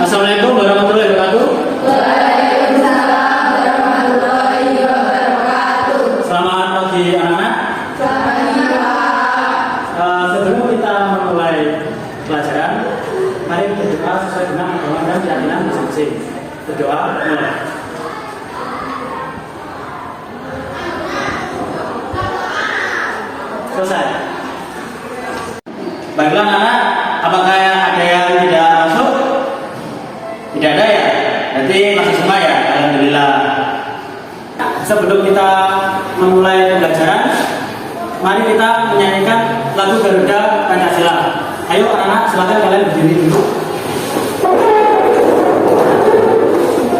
Assalamualaikum warahmatullahi wabarakatuh. Waalaikumsalam warahmatullahi wabarakatuh. Selamat pagi anak-anak. Sebelum kita memulai pelajaran, mari kita berdoa sesuai dengan agama dan keyakinan masing-masing. Berdoa mulai. Selesai. Baiklah anak-anak, apakah ada yang tidak masuk? Tidak ada ya? Berarti masih semua ya? Alhamdulillah. Sebelum kita memulai pembelajaran, mari kita menyanyikan lagu Garuda Pancasila. Ayo anak-anak, silakan kalian berdiri dulu.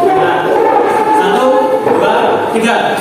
Nah, 1, 2, 3.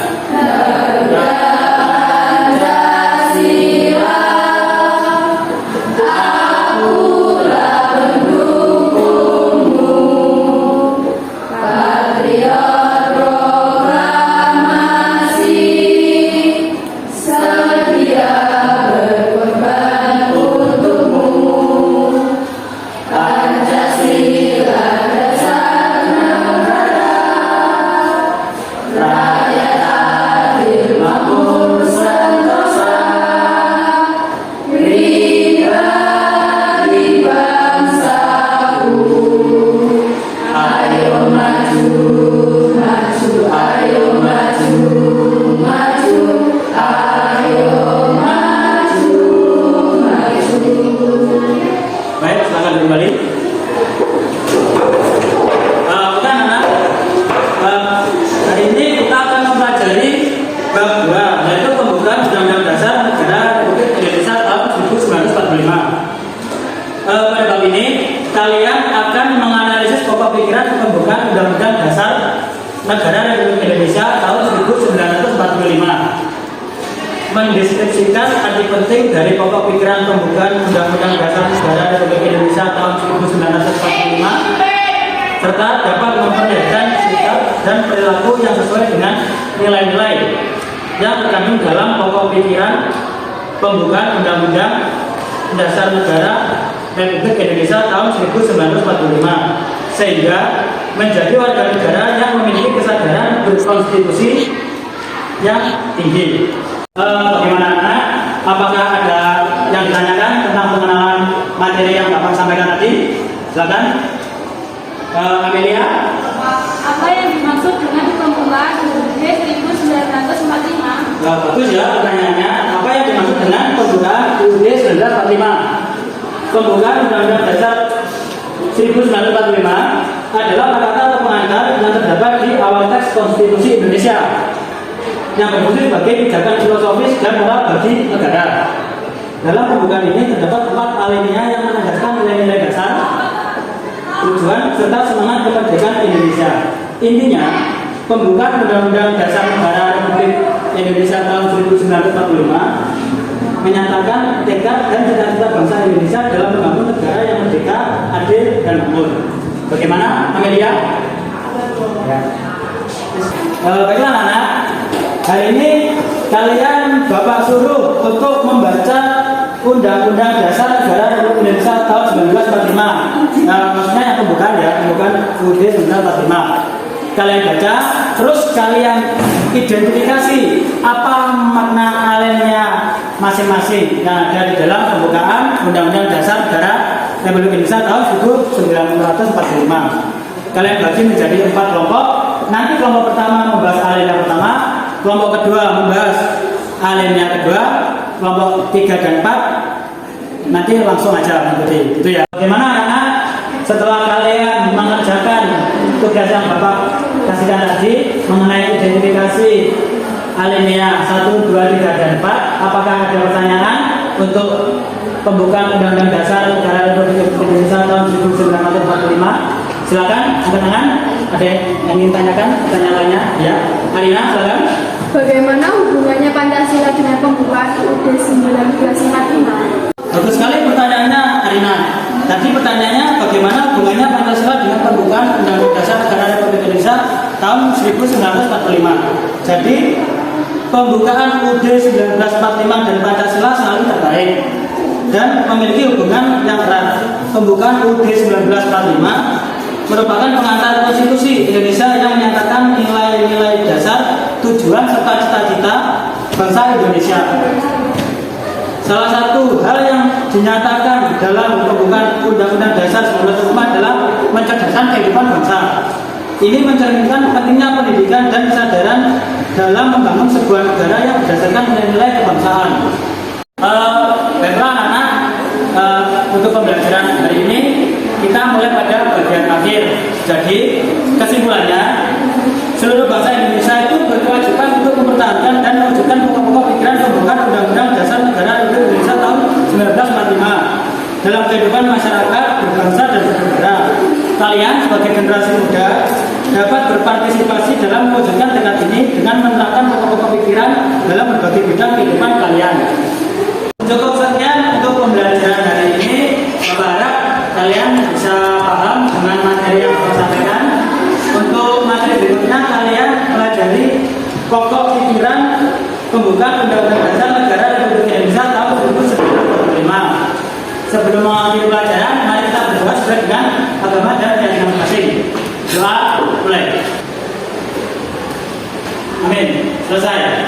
Negara Republik Indonesia tahun 1945, mendeskripsikan arti penting dari pokok pikiran pembukaan Undang-Undang Dasar Negara Republik Indonesia tahun 1945, serta dapat memperlihatkan sikap dan perilaku yang sesuai dengan nilai-nilai yang terkandung dalam pokok pikiran pembukaan Undang-Undang Dasar Negara Republik Indonesia tahun 1945, sehingga menjadi warga negara yang memiliki kesadaran berkonstitusi yang tinggi. Bagaimana anak? Apakah ada yang ditanyakan tentang pengenalan materi yang Bapak sampaikan tadi? Silakan. Amelia. Apa yang dimaksud dengan pembukaan UUD 1945? Bagus ya pertanyaannya. Apa yang dimaksud dengan pembukaan UUD 1945? Pembukaan Undang-Undang Dasar 1945 adalah kata-kata atau pengantar yang terdapat di awal teks Konstitusi Indonesia yang berfungsi sebagai pijakan filosofis dan moral bagi negara. Dalam pembukaan ini terdapat 4 alinea yang menegaskan nilai-nilai dasar, tujuan serta semangat kemerdekaan Indonesia. Intinya, pembukaan Undang-Undang Dasar Negara Republik Indonesia tahun 1945 menyatakan tekad dan cita-cita bangsa Indonesia dalam membangun negara yang merdeka, adil, dan makmur. Bagaimana, Amelia? Ya. Baiklah anak, hari ini kalian Bapak suruh untuk membaca Undang-Undang Dasar Negara Republik Indonesia tahun 1945. Maksudnya yang pembukaan ya, pembukaan UUD 1945. Kalian baca, terus kalian identifikasi apa makna alinea masing-masing yang ada di dalam pembukaan Undang-Undang Dasar Negara Republik Indonesia tahun 1945. Kalian bagi menjadi 4 kelompok. Nanti kelompok pertama membahas alinea pertama, kelompok kedua membahas alinea kedua, kelompok 3 dan 4 nanti langsung aja mengikuti. Itu ya. Bagaimana anak-anak? Setelah kalian mengerjakan tugas yang Bapak kasihkan tadi mengenai identifikasi alinea 1, 2, 3, dan 4, apakah ada pertanyaan untuk pembukaan Undang-Undang Dasar Negara Republik Indonesia tahun 1945? Silakan angkat tangan. Ada yang ingin tanyakan pertanyaan lainnya? Ya, Arina, silakan. Bagaimana hubungannya Pancasila dengan pembukaan UUD 1945? Bagus sekali pertanyaannya, Arina. Tadi pertanyaannya bagaimana hubungannya Pancasila dengan pembukaan Undang-Undang Dasar Negara Republik Indonesia tahun 1945. Jadi pembukaan UUD 1945 dan Pancasila saling terkait dan memiliki hubungan yang erat. Pembukaan UUD 1945 merupakan pengantar konstitusi Indonesia yang menyatakan nilai-nilai dasar, tujuan serta cita-cita bangsa Indonesia. Salah satu hal yang dinyatakan dalam pembukaan Undang-Undang Dasar 1945 adalah mencerdaskan kehidupan bangsa. Ini mencerminkan pentingnya pendidikan dan kesadaran dalam membangun sebuah negara yang berdasarkan nilai-nilai kebangsaan. Baiklah anak-anak, untuk pembelajaran hari ini kita mulai pada bagian akhir. Jadi kesimpulannya, seluruh bangsa Indonesia itu berkewajiban untuk mempertahankan dan mewujudkan pokok-pokok pikiran pembukaan Undang-Undang Dasar Negara Republik Indonesia tahun 1945 dalam kehidupan masyarakat berbangsa dan bernegara. Kalian sebagai generasi muda dapat berpartisipasi dalam mewujudkan tekad ini dengan menerapkan pokok-pokok pikiran dalam berbagai bidang kehidupan kalian. Cukup sekian untuk pembelajaran hari ini. Bapak harap kalian bisa paham dengan materi yang saya sampaikan. Untuk materi berikutnya kalian pelajari pokok pikiran pembukaan Undang-Undang Dasar Negara Republik Indonesia tahun 1945. Sebelum mengakhiri pelajaran, mari kita berdoa sesuai dengan agama dan keyakinan masing-masing. Doa mulai. Amin. Selesai.